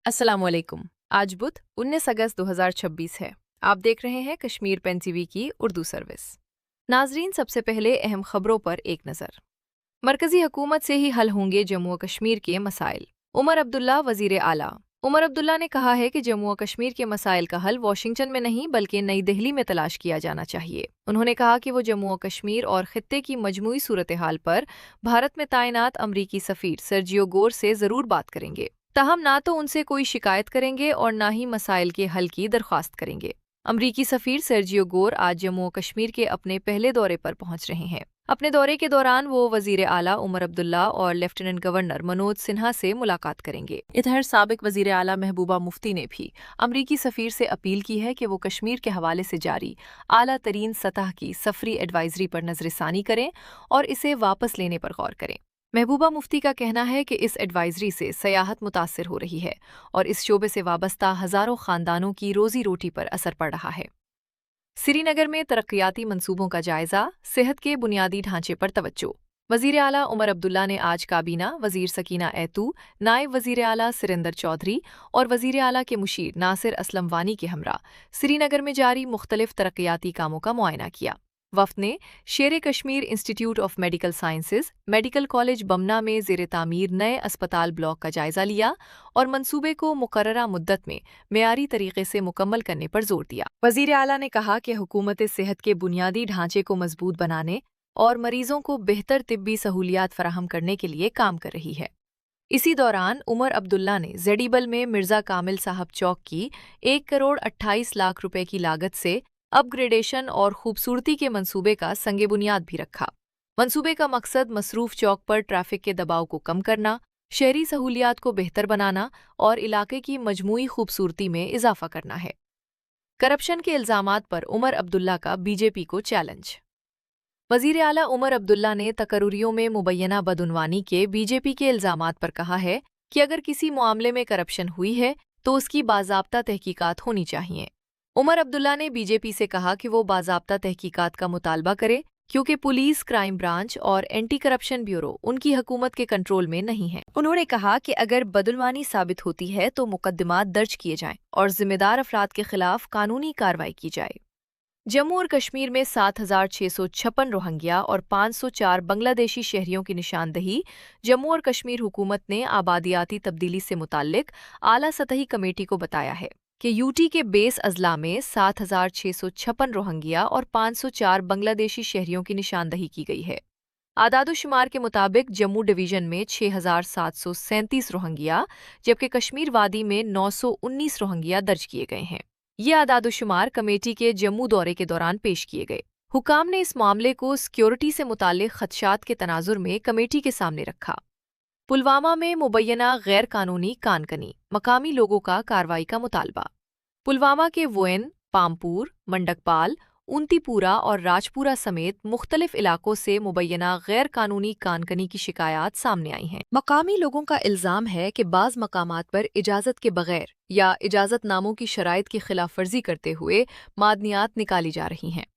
अस्सलाम वालेकुम। आज बुध 19 अगस्त 2026 है। आप देख रहे हैं कश्मीर पेन टीवी की उर्दू सर्विस। नाजरीन, सबसे पहले अहम खबरों पर एक नज़र। मरकजी हुकूमत से ही हल होंगे जम्मू और कश्मीर के मसाइल। उमर अब्दुल्ला वजीर आला। उमर अब्दुल्ला ने कहा है कि जम्मू और कश्मीर के मसाइल का हल वाशिंगटन में नहीं बल्कि नई दिल्ली में तलाश किया जाना चाहिए। उन्होंने कहा कि वो जम्मू और कश्मीर और खित्ते की मजमूई सूरत हाल पर भारत में तैनात अमरीकी सफ़ीर सर्जियो गोर से ज़रूर बात करेंगे। ताहम ना तो उनसे कोई शिकायत करेंगे और ना ही मसाइल के हल की दरख्वास्त करेंगे। अमरीकी सफ़ीर सर्जियो गोर आज जम्मू और कश्मीर के अपने पहले दौरे पर पहुंच रहे हैं। अपने दौरे के दौरान वो वजीर आला उमर अब्दुल्ला और लेफ्टिनेंट गवर्नर मनोज सिन्हा से मुलाकात करेंगे। इधर साबिक वजीर आला महबूबा मुफ्ती ने भी अमरीकी सफ़ीर से अपील की है कि वो कश्मीर के हवाले से जारी आला तरीन सतह की सफरी एडवाइजरी पर नजरसानी करें और इसे वापस लेने पर गौर करें। महबूबा मुफ्ती का कहना है कि इस एडवाइजरी से सयाहत मुतासिर हो रही है और इस शोबे से वाबस्ता हज़ारों ख़ानदानों की रोज़ी रोटी पर असर पड़ रहा है। श्रीनगर में तरक्याती मंसूबों का जायजा, सेहत के बुनियादी ढांचे पर तवज्जो। वजीर आला उमर अब्दुल्ला ने आज काबीना वजीर सकीना ऐतू, नायब वजीर आला सुरेंद्र चौधरी और वजीर आला के मुशीर नासिर असलम वानी के हमरा श्रीनगर में जारी मुख्तलिफ तरक्याती कामों का मुआयना किया। वफ़द ने Sher Kashmir institute of medical sciences, medical college Bemina में ज़ेर तामीर नए अस्पताल ब्लॉक का जायज़ा लिया और मंसूबे को मुकर्ररा मुद्दत में मेयारी तरीके से मुकम्मल करने पर जोर दिया। वज़ीर आला ने कहा कि हुकूमत सेहत के बुनियादी ढांचे को मजबूत बनाने और मरीजों को बेहतर तिब्बी सहूलियात फराहम करने के लिए काम कर रही है। इसी दौरान उमर अब्दुल्ला ने ज़ेडिबल में मिर्ज़ा कामिल साहब चौक की 1 करोड़ 28 लाख रुपए की लागत से अपग्रेडेशन और खूबसूरती के मंसूबे का संगे बुनियाद भी रखा। मंसूबे का मकसद मसरूफ चौक पर ट्रैफिक के दबाव को कम करना, शहरी सहूलियात को बेहतर बनाना और इलाके की मजमूई खूबसूरती में इजाफा करना है। करप्शन के इल्ज़ामात पर उमर अब्दुल्ला का बीजेपी को चैलेंज। वज़ीर आला उमर अब्दुल्ला ने तकर्रुरियों में मुबैना बदउनवानी के बीजेपी के इल्ज़ामात पर कहा है कि अगर किसी मामले में करप्शन हुई है तो उसकी बाज़ाब्ता तहकीकात होनी चाहिए। उमर अब्दुल्ला ने बीजेपी से कहा कि वो बाज़ाब्ता तहकीकात का मुतालबा करे क्योंकि पुलिस, क्राइम ब्रांच और एंटी करप्शन ब्यूरो उनकी हुकूमत के कंट्रोल में नहीं है। उन्होंने कहा कि अगर बदउनवानी साबित होती है तो मुकदमात दर्ज किए जाएं और जिम्मेदार अफराद के खिलाफ कानूनी कार्रवाई की जाए। जम्मू और कश्मीर में 7,656 रोहिंग्या और 504 बांग्लादेशी शहरियों की निशानदही जम्मू और कश्मीर हुकूमत ने आबादियाती तब्दीली से मुताल्लिक आला सतही कमेटी को बताया है कि यूटी के बेस अजला में 7,656 रोहिंग्या और 504 बांग्लादेशी शहरियों की निशानदही की गई है। आदादोशुमार के मुताबिक जम्मू डिवीजन में 6,737 रोहिंग्या जबकि कश्मीर वादी में 919 रोहिंग्या दर्ज किए गए हैं। ये आदादोशुमार कमेटी के जम्मू दौरे के दौरान पेश किए गए। हुकाम ने इस मामले को सिक्योरिटी से मुताल्लिक खदशात के तनाजुर में कमेटी के सामने रखा। पुलवामा में मुबैना गैर कानूनी कानकनी, मकामी लोगों का कार्रवाई का मुतालबा। पुलवामा के वोयन, पामपुर, मंडकपाल, उनतीपुरा और राजपुरा समेत मुख्तलिफ इलाकों से मुबैना गैर कानूनी कानकनी की शिकायत सामने आई हैं। मकामी लोगों का इल्ज़ाम है कि बाज़ मकामात पर इजाज़त के बगैर या इजाज़त नामों की शराइत की खिलाफ वर्जी करते हुए मादनियात निकाली जा रही हैं।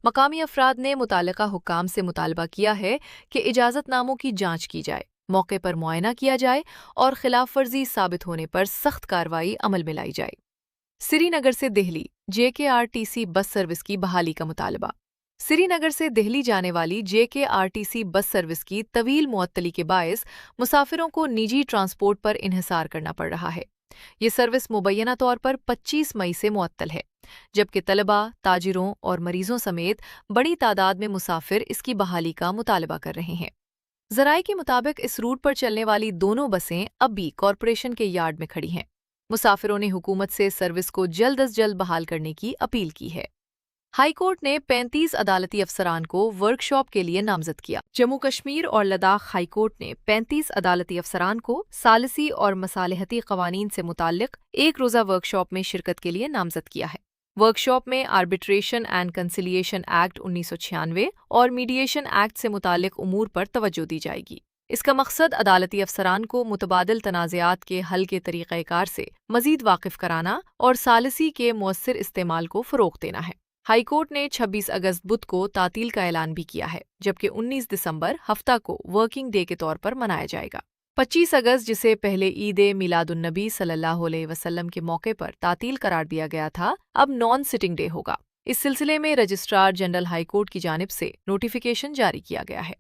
मकामी अफराद ने मुतालिका हुक्काम से मुतालबा किया है कि इजाज़त नामों की जाँच की जाए, मौके पर मुआयना किया जाए और खिलाफ वर्जी साबित होने पर सख्त कार्रवाई अमल में लाई जाए। श्रीनगर से दिल्ली जेकेआरटीसी बस सर्विस की बहाली का मुतालबा। श्रीनगर से दिल्ली जाने वाली जेकेआरटीसी बस सर्विस की तवील मुअत्तली के बायस मुसाफिरों को निजी ट्रांसपोर्ट पर इन्हिसार करना पड़ रहा है। ये सर्विस मुबैना तौर पर 25 मई से मुअत्तल है, जबकि तलबा, ताजिरों और मरीजों समेत बड़ी तादाद में मुसाफिर इसकी बहाली का मुतालबा कर रहे हैं। ज़राए के मुताबिक इस रूट पर चलने वाली दोनों बसें अब भी कॉरपोरेशन के यार्ड में खड़ी हैं। मुसाफिरों ने हुकूमत से सर्विस को जल्द अज जल्द बहाल करने की अपील की है। हाई कोर्ट ने 35 अदालती अफसरान को वर्कशॉप के लिए नामजद किया। जम्मू कश्मीर और लद्दाख हाई कोर्ट ने 35 अदालती अफसरान को सालिसी और मसालहती कवानीन से मुताल्लिक एक रोज़ा वर्कशॉप में शिरकत के लिए नामजद किया है। वर्कशॉप में आर्बिट्रेशन एंड कंसिलिएशन एक्ट 1996 और मीडिएशन एक्ट से मुताल्लिक उमूर पर तवज्जो दी जाएगी। इसका मकसद अदालती अफसरान को मुतबादिल तनाज़ात के हल के तरीक़ाकार से मज़ीद वाकिफ़ कराना और सालिसी के मुअस्सिर इस्तेमाल को फ़रोग़ देना है। हाई कोर्ट ने 26 अगस्त बुध को तातील का ऐलान भी किया है, जबकि 19 दिसंबर हफ्ता को वर्किंग डे के तौर पर मनाया जाएगा। 25 اگست جسے پہلے عید میلاد النبی صلی اللہ علیہ وسلم کے موقع پر تعطیل قرار دیا گیا تھا، اب نان سٹنگ ڈے ہوگا۔ اس سلسلے میں رجسٹرار جنرل ہائی کورٹ کی جانب سے نوٹیفیکیشن جاری کیا گیا ہے۔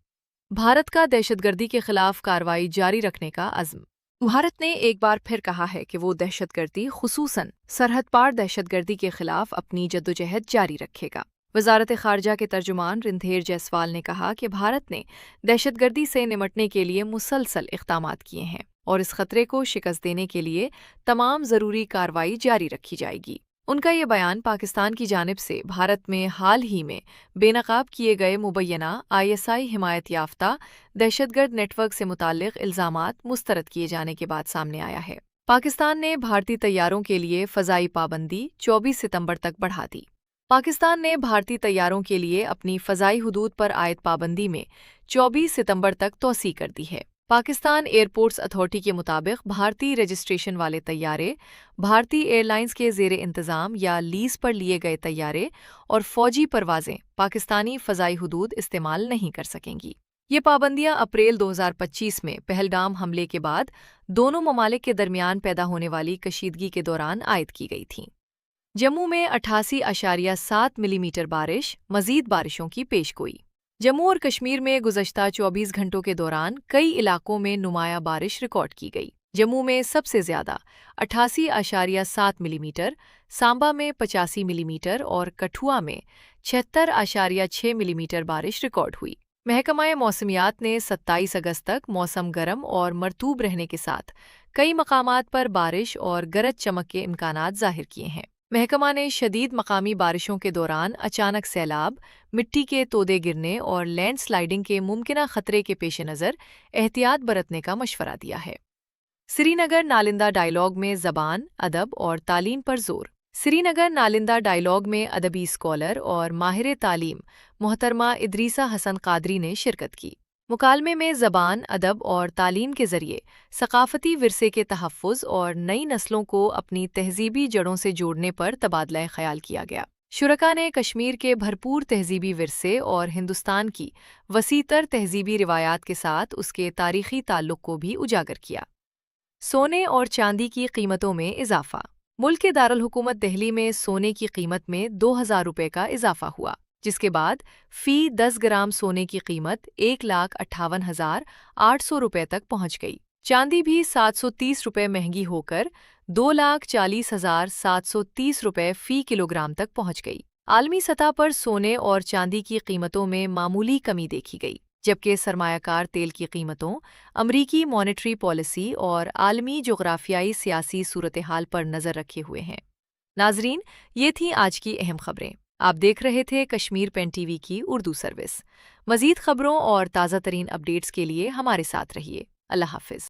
بھارت کا دہشت گردی کے خلاف کارروائی جاری رکھنے کا عزم۔ بھارت نے ایک بار پھر کہا ہے کہ وہ دہشت گردی، خصوصاً سرحد پار دہشت گردی کے خلاف اپنی جدوجہد جاری رکھے گا۔ وزارت خارجہ کے ترجمان رندھیر جیسوال نے کہا کہ بھارت نے دہشت گردی سے نمٹنے کے لیے مسلسل اقدامات کیے ہیں اور اس خطرے کو شکست دینے کے لیے تمام ضروری کارروائی جاری رکھی جائے گی۔ ان کا یہ بیان پاکستان کی جانب سے بھارت میں حال ہی میں بے نقاب کیے گئے مبینہ ISI حمایت یافتہ دہشت گرد نیٹ ورک سے متعلق الزامات مسترد کیے جانے کے بعد سامنے آیا ہے۔ پاکستان نے بھارتی طیاروں کے لیے فضائی پابندی 24 ستمبر تک بڑھا دی۔ پاکستان نے بھارتی طیاروں کے لیے اپنی فضائی حدود پر عائد پابندی میں 24 ستمبر تک توسیع کر دی ہے۔ پاکستان ایئرپورٹس اتھارٹی کے مطابق بھارتی رجسٹریشن والے طیارے، بھارتی ایئر لائنز کے زیر انتظام یا لیز پر لیے گئے طیارے اور فوجی پروازیں پاکستانی فضائی حدود استعمال نہیں کر سکیں گی۔ یہ پابندیاں اپریل 2025 میں پہلگام حملے کے بعد دونوں ممالک کے درمیان پیدا ہونے والی کشیدگی کے دوران عائد کی گئی تھیں۔ جموں میں 88.7 ملی میٹر بارش، مزید بارشوں کی پیشگوئی۔ جموں اور کشمیر میں گزشتہ 24 گھنٹوں کے دوران کئی علاقوں میں نمایاں بارش ریکارڈ کی گئی۔ جموں میں سب سے زیادہ 88.7 ملی میٹر، سامبا میں 85 ملی میٹر اور کٹھوعہ میں 76.6 ملی میٹر بارش ریکارڈ ہوئی۔ محکمہ موسمیات نے 27 اگست تک موسم گرم اور مرطوب رہنے کے ساتھ کئی مقامات پر بارش اور گرج چمک کے امکانات ظاہر کیے ہیں۔ محکمہ نے شدید مقامی بارشوں کے دوران اچانک سیلاب، مٹی کے تودے گرنے اور لینڈ سلائیڈنگ کے ممکنہ خطرے کے پیش نظر احتیاط برتنے کا مشورہ دیا ہے۔ سری نگر نالندہ ڈائیلاگ میں زبان، ادب اور تعلیم پر زور۔ سری نگر نالندہ ڈائیلاگ میں ادبی اسکالر اور ماہر تعلیم محترمہ ادریسہ حسن قادری نے شرکت کی۔ مکالمے میں زبان، ادب اور تعلیم کے ذریعے ثقافتی ورثے کے تحفظ اور نئی نسلوں کو اپنی تہذیبی جڑوں سے جوڑنے پر تبادلہ خیال کیا گیا۔ شرکاء نے کشمیر کے بھرپور تہذیبی ورثے اور ہندوستان کی وسیع تر تہذیبی روایات کے ساتھ اس کے تاریخی تعلق کو بھی اجاگر کیا۔ سونے اور چاندی کی قیمتوں میں اضافہ۔ ملک کے دارالحکومت دہلی میں سونے کی قیمت میں 2000 روپے کا اضافہ ہوا، جس کے بعد فی 10 گرام سونے کی قیمت 1,58,800 روپے تک پہنچ گئی۔ چاندی بھی 730 روپے مہنگی ہو کر 2,40,730 روپے فی کلو گرام تک پہنچ گئی۔ عالمی سطح پر سونے اور چاندی کی قیمتوں میں معمولی کمی دیکھی گئی، جبکہ سرمایہ کار تیل کی قیمتوں، امریکی مانیٹری پالیسی اور عالمی جغرافیائی سیاسی صورتحال پر نظر رکھے ہوئے ہیں۔ ناظرین، یہ تھیں آج کی اہم خبریں۔ آپ دیکھ رہے تھے کشمیر پین ٹی وی کی اردو سروس۔ مزید خبروں اور تازہ ترین اپڈیٹس کے لیے ہمارے ساتھ رہیے۔ اللہ حافظ۔